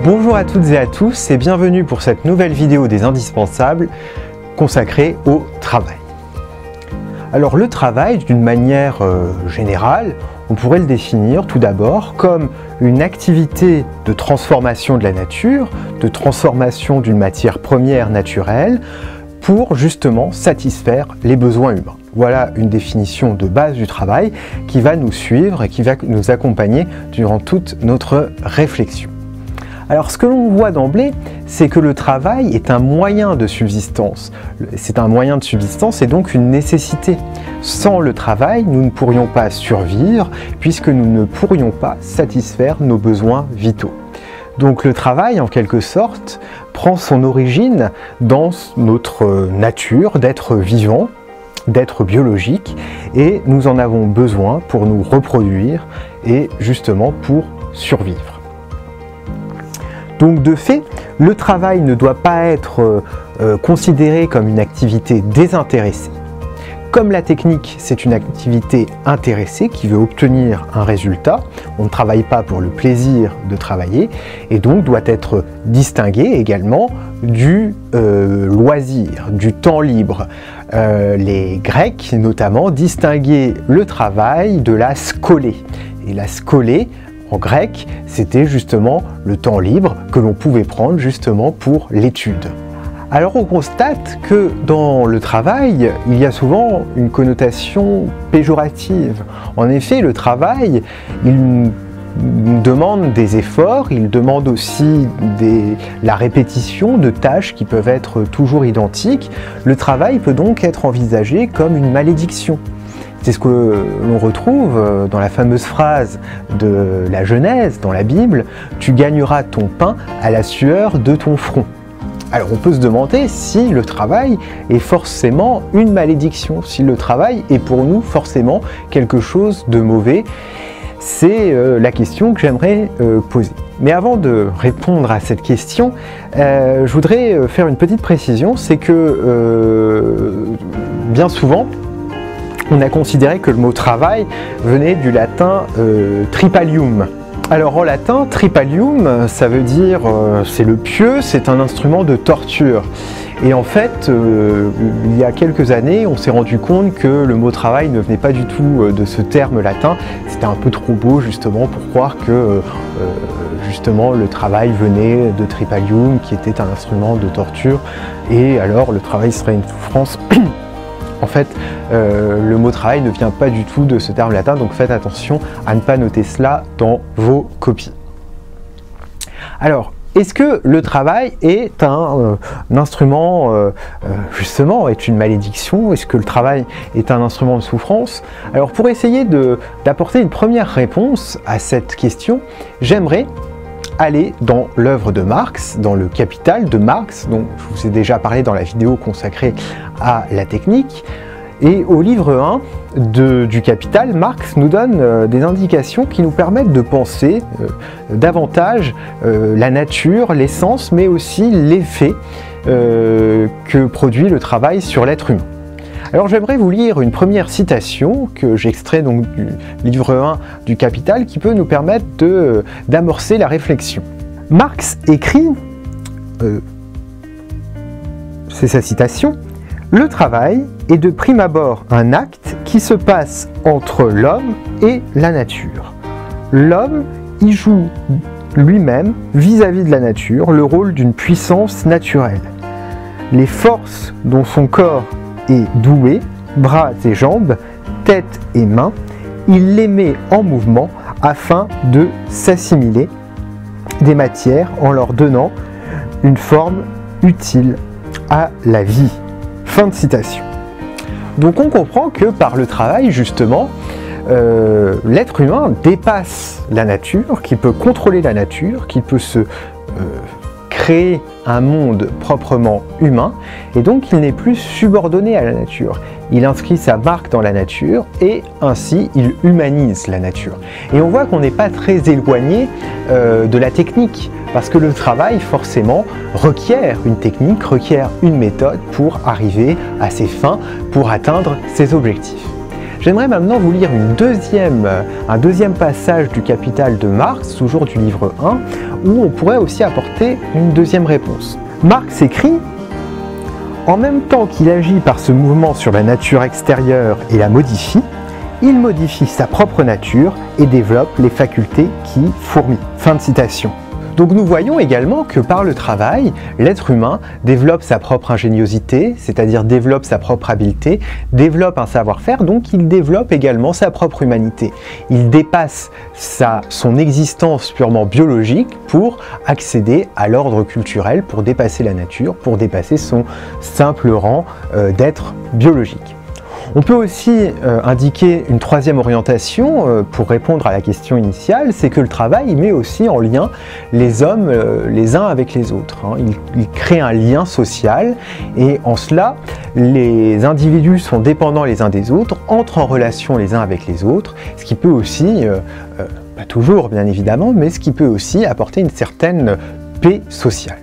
Bonjour à toutes et à tous et bienvenue pour cette nouvelle vidéo des indispensables consacrée au travail. Alors le travail, d'une manière générale, on pourrait le définir tout d'abord comme une activité de transformation de la nature, de transformation d'une matière première naturelle pour justement satisfaire les besoins humains. Voilà une définition de base du travail qui va nous suivre et qui va nous accompagner durant toute notre réflexion. Alors ce que l'on voit d'emblée, c'est que le travail est un moyen de subsistance. C'est un moyen de subsistance et donc une nécessité. Sans le travail, nous ne pourrions pas survivre puisque nous ne pourrions pas satisfaire nos besoins vitaux. Donc le travail, en quelque sorte, prend son origine dans notre nature d'être vivant, d'être biologique, et nous en avons besoin pour nous reproduire et justement pour survivre. Donc de fait, le travail ne doit pas être considéré comme une activité désintéressée. Comme la technique, c'est une activité intéressée qui veut obtenir un résultat, on ne travaille pas pour le plaisir de travailler et donc doit être distingué également du loisir, du temps libre. Les Grecs notamment distinguaient le travail de la skolé. Et la skolé, en grec, c'était justement le temps libre que l'on pouvait prendre justement pour l'étude. Alors on constate que dans le travail, il y a souvent une connotation péjorative. En effet, le travail, il demande des efforts, il demande aussi la répétition de tâches qui peuvent être toujours identiques. Le travail peut donc être envisagé comme une malédiction. C'est ce que l'on retrouve dans la fameuse phrase de la Genèse, dans la Bible, « Tu gagneras ton pain à la sueur de ton front ». Alors on peut se demander si le travail est forcément une malédiction, si le travail est pour nous forcément quelque chose de mauvais. C'est la question que j'aimerais poser. Mais avant de répondre à cette question, je voudrais faire une petite précision, c'est que bien souvent, on a considéré que le mot travail venait du latin tripalium. Alors en latin, tripalium, ça veut dire, c'est le pieu, c'est un instrument de torture. Et en fait, il y a quelques années, on s'est rendu compte que le mot travail ne venait pas du tout de ce terme latin. C'était un peu trop beau justement pour croire que justement le travail venait de tripalium, qui était un instrument de torture. Et alors le travail serait une souffrance. En fait, le mot travail ne vient pas du tout de ce terme latin, donc faites attention à ne pas noter cela dans vos copies. Alors, est-ce que le travail est un instrument, justement, est une malédiction? Est-ce que le travail est un instrument de souffrance? Alors, pour essayer d'apporter une première réponse à cette question, j'aimerais aller dans l'œuvre de Marx, dans le Capital de Marx, dont je vous ai déjà parlé dans la vidéo consacrée à la technique. Et au livre 1 du Capital, Marx nous donne des indications qui nous permettent de penser davantage la nature, l'essence, mais aussi l'effet que produit le travail sur l'être humain. Alors j'aimerais vous lire une première citation que j'extrais donc du livre 1 du Capital qui peut nous permettre d'amorcer la réflexion. Marx écrit, c'est sa citation, « Le travail est de prime abord un acte qui se passe entre l'homme et la nature. L'homme y joue lui-même vis-à-vis de la nature le rôle d'une puissance naturelle. Les forces dont son corps est doué, bras et jambes, tête et mains, il les met en mouvement afin de s'assimiler des matières en leur donnant une forme utile à la vie. » Fin de citation. Donc on comprend que par le travail, justement, l'être humain dépasse la nature, qu'il peut contrôler la nature, qu'il peut se créer un monde proprement humain, et donc il n'est plus subordonné à la nature. Il inscrit sa marque dans la nature et ainsi il humanise la nature. Et on voit qu'on n'est pas très éloigné de la technique, parce que le travail forcément requiert une technique, requiert une méthode pour arriver à ses fins, pour atteindre ses objectifs. J'aimerais maintenant vous lire un deuxième passage du Capital de Marx, toujours du livre 1, où on pourrait aussi apporter une deuxième réponse. Marx écrit « En même temps qu'il agit par ce mouvement sur la nature extérieure et la modifie, il modifie sa propre nature et développe les facultés qui fourmillent. » Fin de citation. Donc nous voyons également que par le travail, l'être humain développe sa propre ingéniosité, c'est-à-dire développe sa propre habileté, développe un savoir-faire, donc il développe également sa propre humanité. Il dépasse son existence purement biologique pour accéder à l'ordre culturel, pour dépasser la nature, pour dépasser son simple rang d'être biologique. On peut aussi indiquer une troisième orientation pour répondre à la question initiale, c'est que le travail met aussi en lien les hommes les uns avec les autres. Il crée un lien social et en cela, les individus sont dépendants les uns des autres, entrent en relation les uns avec les autres, ce qui peut aussi, pas toujours bien évidemment, mais ce qui peut aussi apporter une certaine paix sociale.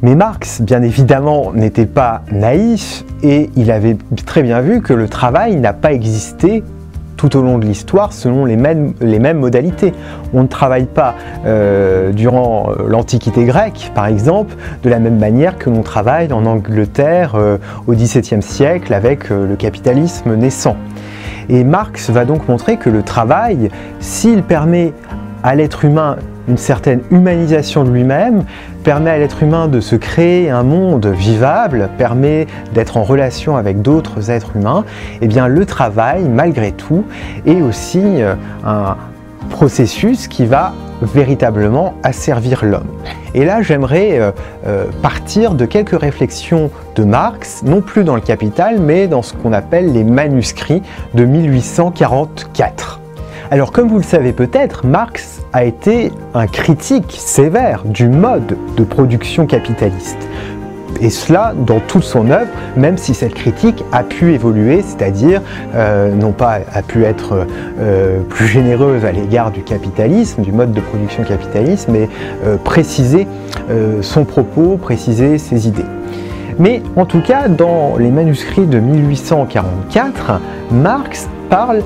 Mais Marx, bien évidemment, n'était pas naïf et il avait très bien vu que le travail n'a pas existé tout au long de l'histoire selon les mêmes modalités. On ne travaille pas durant l'Antiquité grecque, par exemple, de la même manière que l'on travaille en Angleterre au XVIIe siècle avec le capitalisme naissant. Et Marx va donc montrer que le travail, s'il permet à l'être humain une certaine humanisation de lui-même, permet à l'être humain de se créer un monde vivable, permet d'être en relation avec d'autres êtres humains, et bien le travail, malgré tout, est aussi un processus qui va véritablement asservir l'homme. Et là, j'aimerais partir de quelques réflexions de Marx, non plus dans le Capital, mais dans ce qu'on appelle les manuscrits de 1844. Alors, comme vous le savez peut-être, Marx a été un critique sévère du mode de production capitaliste. Et cela dans toute son œuvre, même si cette critique a pu évoluer, c'est-à-dire non pas a pu être plus généreuse à l'égard du capitalisme, du mode de production capitaliste, mais préciser son propos, préciser ses idées. Mais en tout cas, dans les manuscrits de 1844, Marx parle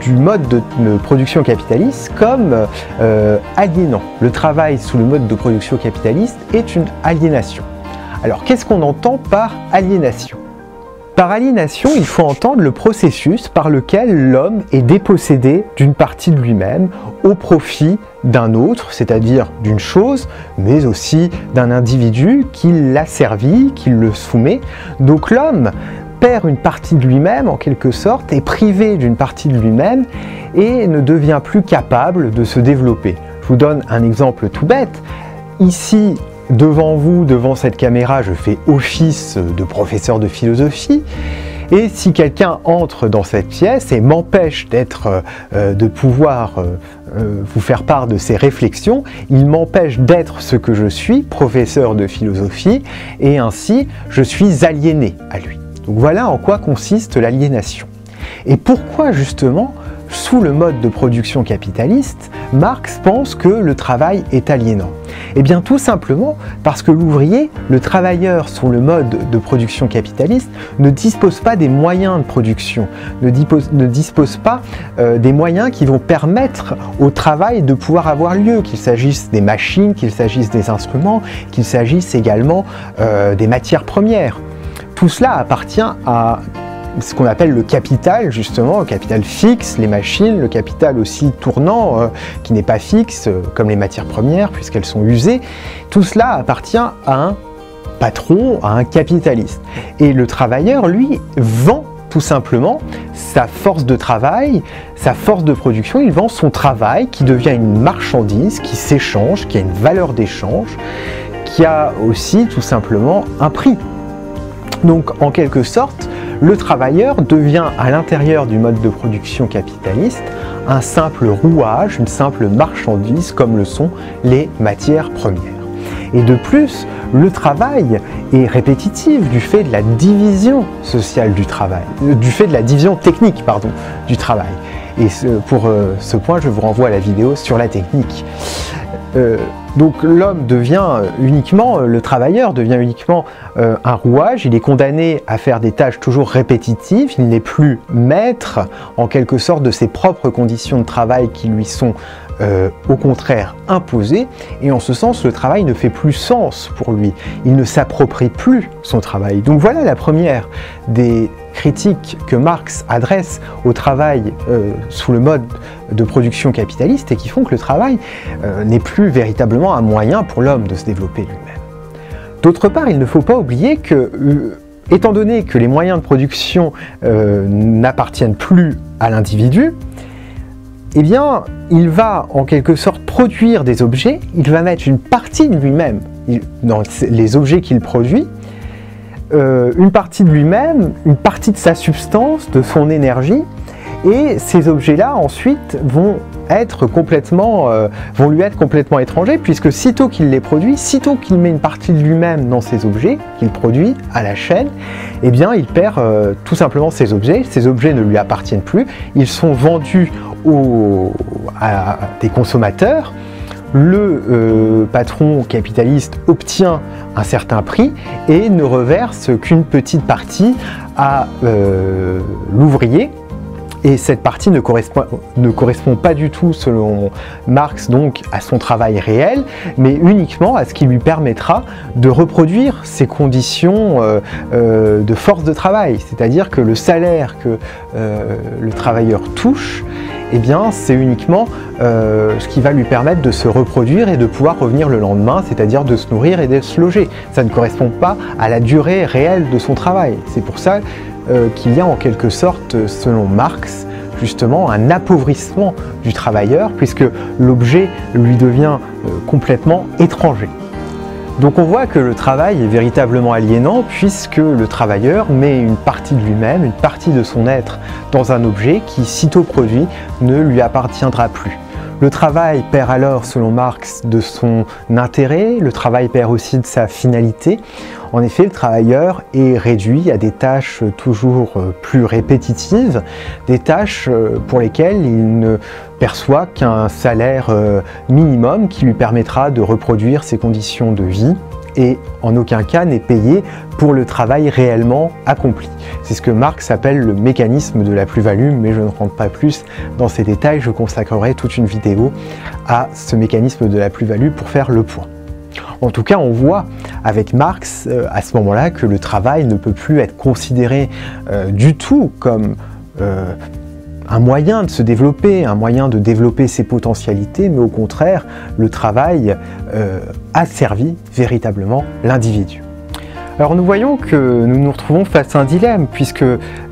du mode de production capitaliste comme aliénant. Le travail sous le mode de production capitaliste est une aliénation. Alors, qu'est-ce qu'on entend par aliénation? Par aliénation, il faut entendre le processus par lequel l'homme est dépossédé d'une partie de lui-même au profit d'un autre, c'est-à-dire d'une chose, mais aussi d'un individu qui l'a servi, qui le soumet. Donc l'homme perd une partie de lui-même en quelque sorte, est privé d'une partie de lui-même et ne devient plus capable de se développer. Je vous donne un exemple tout bête. Ici, devant vous, devant cette caméra, je fais office de professeur de philosophie. Et si quelqu'un entre dans cette pièce et m'empêche de pouvoir vous faire part de ses réflexions, il m'empêche d'être ce que je suis, professeur de philosophie, et ainsi je suis aliéné à lui. Donc voilà en quoi consiste l'aliénation. Et pourquoi justement, sous le mode de production capitaliste, Marx pense que le travail est aliénant? Eh bien tout simplement parce que l'ouvrier, le travailleur sous le mode de production capitaliste, ne dispose pas des moyens de production, ne dispose pas des moyens qui vont permettre au travail de pouvoir avoir lieu, qu'il s'agisse des machines, qu'il s'agisse des instruments, qu'il s'agisse également des matières premières. Tout cela appartient à ce qu'on appelle le capital, justement, le capital fixe, les machines, le capital aussi tournant, qui n'est pas fixe, comme les matières premières, puisqu'elles sont usées. Tout cela appartient à un patron, à un capitaliste. Et le travailleur, lui, vend tout simplement sa force de travail, sa force de production, il vend son travail qui devient une marchandise, qui s'échange, qui a une valeur d'échange, qui a aussi tout simplement un prix. Donc en quelque sorte, le travailleur devient à l'intérieur du mode de production capitaliste un simple rouage, une simple marchandise comme le sont les matières premières. Et de plus, le travail est répétitif du fait de la division sociale du travail, du fait de la division technique, pardon, du travail. Et pour ce point, je vous renvoie à la vidéo sur la technique. Donc l'homme devient uniquement, le travailleur devient uniquement un rouage, il est condamné à faire des tâches toujours répétitives, il n'est plus maître en quelque sorte de ses propres conditions de travail qui lui sont au contraire imposées, et en ce sens le travail ne fait plus sens pour lui, il ne s'approprie plus son travail. Donc voilà la première des critiques que Marx adresse au travail sous le mode de production capitaliste et qui font que le travail n'est plus véritablement un moyen pour l'homme de se développer lui-même. D'autre part, il ne faut pas oublier que, étant donné que les moyens de production n'appartiennent plus à l'individu, eh bien, il va en quelque sorte produire des objets, il va mettre une partie de lui-même dans les objets qu'il produit, une partie de lui-même, une partie de sa substance, de son énergie, et ces objets-là ensuite vont lui être complètement étrangers, puisque sitôt qu'il les produit, sitôt qu'il met une partie de lui-même dans ces objets qu'il produit à la chaîne, eh bien il perd tout simplement ces objets ne lui appartiennent plus, ils sont vendus à des consommateurs. Le patron capitaliste obtient un certain prix et ne reverse qu'une petite partie à l'ouvrier, et cette partie ne correspond pas du tout, selon Marx, donc à son travail réel, mais uniquement à ce qui lui permettra de reproduire ses conditions de force de travail, c'est-à-dire que le salaire que le travailleur touche, eh bien, c'est uniquement ce qui va lui permettre de se reproduire et de pouvoir revenir le lendemain, c'est-à-dire de se nourrir et de se loger. Ça ne correspond pas à la durée réelle de son travail. C'est pour ça qu'il y a en quelque sorte, selon Marx, justement un appauvrissement du travailleur, puisque l'objet lui devient complètement étranger. Donc on voit que le travail est véritablement aliénant, puisque le travailleur met une partie de lui-même, une partie de son être dans un objet qui, sitôt produit, ne lui appartiendra plus. Le travail perd alors, selon Marx, de son intérêt, le travail perd aussi de sa finalité. En effet, le travailleur est réduit à des tâches toujours plus répétitives, des tâches pour lesquelles il ne perçoit qu'un salaire minimum qui lui permettra de reproduire ses conditions de vie, et en aucun cas n'est payé pour le travail réellement accompli. C'est ce que Marx appelle le mécanisme de la plus-value, mais je ne rentre pas plus dans ces détails, je consacrerai toute une vidéo à ce mécanisme de la plus-value pour faire le point. En tout cas, on voit avec Marx à ce moment-là que le travail ne peut plus être considéré du tout comme un moyen de se développer, un moyen de développer ses potentialités, mais au contraire, le travail a servi véritablement l'individu. Alors nous voyons que nous nous retrouvons face à un dilemme, puisque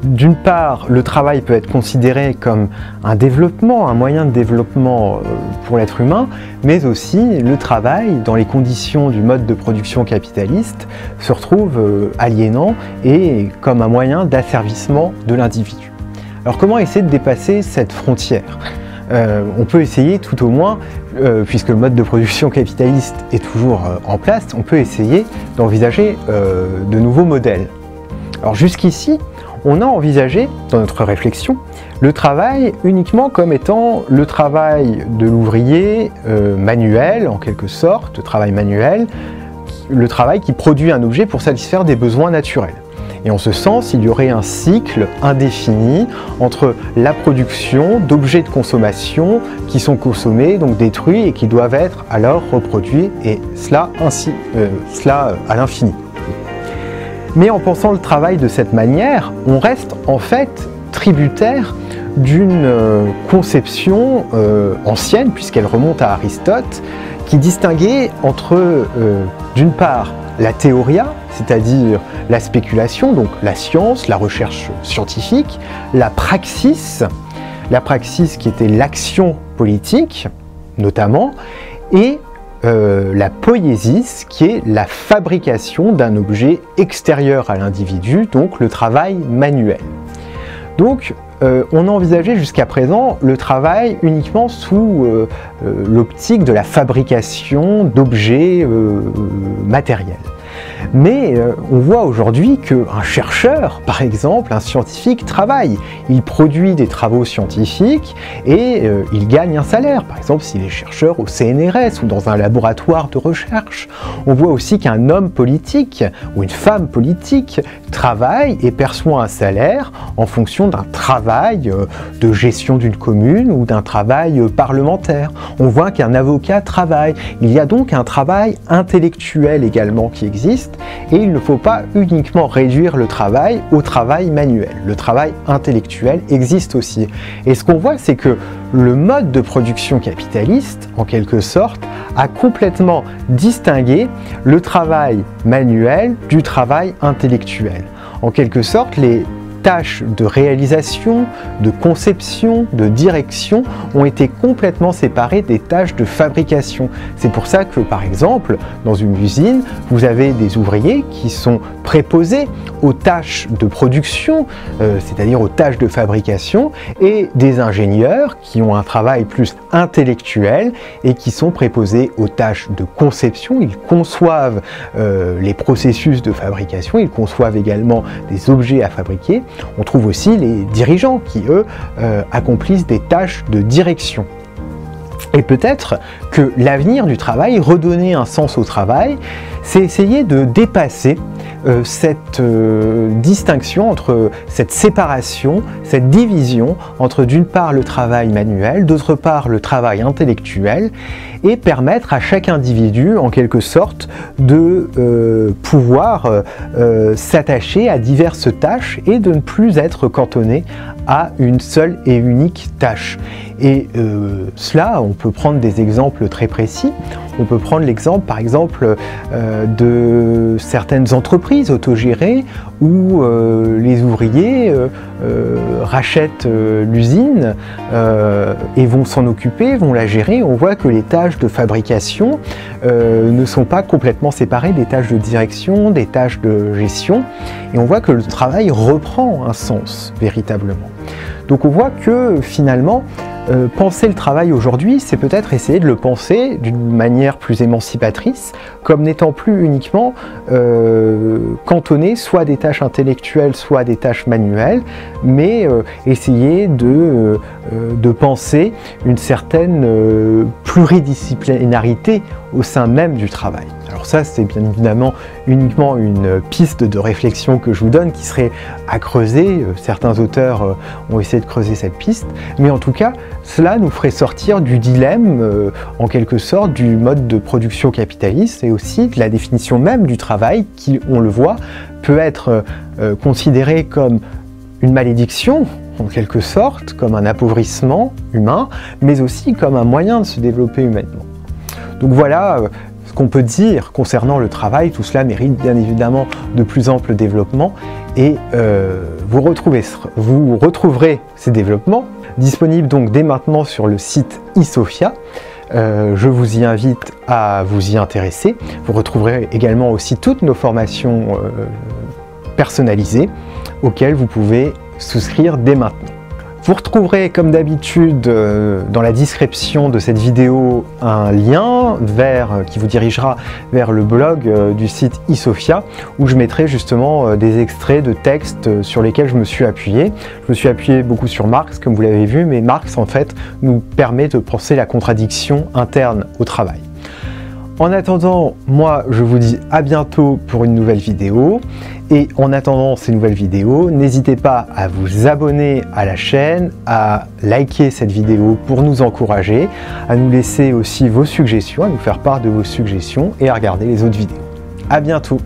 d'une part, le travail peut être considéré comme un développement, un moyen de développement pour l'être humain, mais aussi le travail, dans les conditions du mode de production capitaliste, se retrouve aliénant et comme un moyen d'asservissement de l'individu. Alors comment essayer de dépasser cette frontière ? On peut essayer tout au moins, puisque le mode de production capitaliste est toujours en place, on peut essayer d'envisager de nouveaux modèles. Alors jusqu'ici, on a envisagé, dans notre réflexion, le travail uniquement comme étant le travail de l'ouvrier manuel, en quelque sorte, le travail manuel, le travail qui produit un objet pour satisfaire des besoins naturels. Et en ce sens, il y aurait un cycle indéfini entre la production d'objets de consommation qui sont consommés, donc détruits, et qui doivent être alors reproduits, et cela à l'infini. Mais en pensant le travail de cette manière, on reste en fait tributaire d'une conception ancienne, puisqu'elle remonte à Aristote, qui distinguait entre, d'une part, la théoria, c'est-à-dire la spéculation, donc la science, la recherche scientifique, la praxis qui était l'action politique, notamment, et la poiesis, qui est la fabrication d'un objet extérieur à l'individu, donc le travail manuel. Donc, on a envisagé jusqu'à présent le travail uniquement sous l'optique de la fabrication d'objets matériels. Mais on voit aujourd'hui qu'un chercheur, par exemple, un scientifique, travaille. Il produit des travaux scientifiques et il gagne un salaire. Par exemple, s'il est chercheur au CNRS ou dans un laboratoire de recherche. On voit aussi qu'un homme politique ou une femme politique travaille et perçoit un salaire en fonction d'un travail de gestion d'une commune ou d'un travail parlementaire. On voit qu'un avocat travaille. Il y a donc un travail intellectuel également qui existe et il ne faut pas uniquement réduire le travail au travail manuel. Le travail intellectuel existe aussi. Et ce qu'on voit, c'est que le mode de production capitaliste, en quelque sorte, a complètement distingué le travail manuel du travail intellectuel. En quelque sorte, les tâches de réalisation, de conception, de direction ont été complètement séparées des tâches de fabrication. C'est pour ça que, par exemple, dans une usine, vous avez des ouvriers qui sont préposés aux tâches de production, c'est-à-dire aux tâches de fabrication, et des ingénieurs qui ont un travail plus intellectuel et qui sont préposés aux tâches de conception. Ils conçoivent les processus de fabrication, ils conçoivent également des objets à fabriquer. On trouve aussi les dirigeants qui, eux, accomplissent des tâches de direction. Et peut-être que l'avenir du travail, redonner un sens au travail, c'est essayer de dépasser cette distinction entre cette séparation, cette division entre d'une part le travail manuel, d'autre part le travail intellectuel, et permettre à chaque individu, en quelque sorte, de pouvoir s'attacher à diverses tâches et de ne plus être cantonné à une seule et unique tâche. Et cela, on peut prendre des exemples très précis. On peut prendre l'exemple, par exemple, de certaines entreprises autogérées où les ouvriers rachètent l'usine et vont s'en occuper, vont la gérer. On voit que les tâches de fabrication ne sont pas complètement séparées des tâches de direction, des tâches de gestion. Et on voit que le travail reprend un sens véritablement. Donc on voit que finalement, penser le travail aujourd'hui, c'est peut-être essayer de le penser d'une manière plus émancipatrice, comme n'étant plus uniquement cantonné soit à des tâches intellectuelles, soit à des tâches manuelles, mais essayer de penser une certaine pluridisciplinarité au sein même du travail. Alors ça, c'est bien évidemment uniquement une piste de réflexion que je vous donne qui serait à creuser. Certains auteurs ont essayé de creuser cette piste, mais en tout cas, cela nous ferait sortir du dilemme, en quelque sorte, du mode de production capitaliste et aussi de la définition même du travail qui, on le voit, peut être considéré comme une malédiction, en quelque sorte, comme un appauvrissement humain, mais aussi comme un moyen de se développer humainement. Donc voilà ce qu'on peut dire concernant le travail. Tout cela mérite bien évidemment de plus amples développements et vous retrouverez ces développements disponibles donc dès maintenant sur le site eSophia. Je vous y invite à vous y intéresser. Vous retrouverez également aussi toutes nos formations personnalisées auxquelles vous pouvez souscrire dès maintenant. Vous retrouverez comme d'habitude dans la description de cette vidéo un lien qui vous dirigera vers le blog du site eSophia où je mettrai justement des extraits de textes sur lesquels je me suis appuyé. Je me suis appuyé beaucoup sur Marx comme vous l'avez vu, mais Marx en fait nous permet de penser la contradiction interne au travail. En attendant, moi je vous dis à bientôt pour une nouvelle vidéo. Et en attendant ces nouvelles vidéos, n'hésitez pas à vous abonner à la chaîne, à liker cette vidéo pour nous encourager, à nous laisser aussi vos suggestions, à nous faire part de vos suggestions et à regarder les autres vidéos. À bientôt!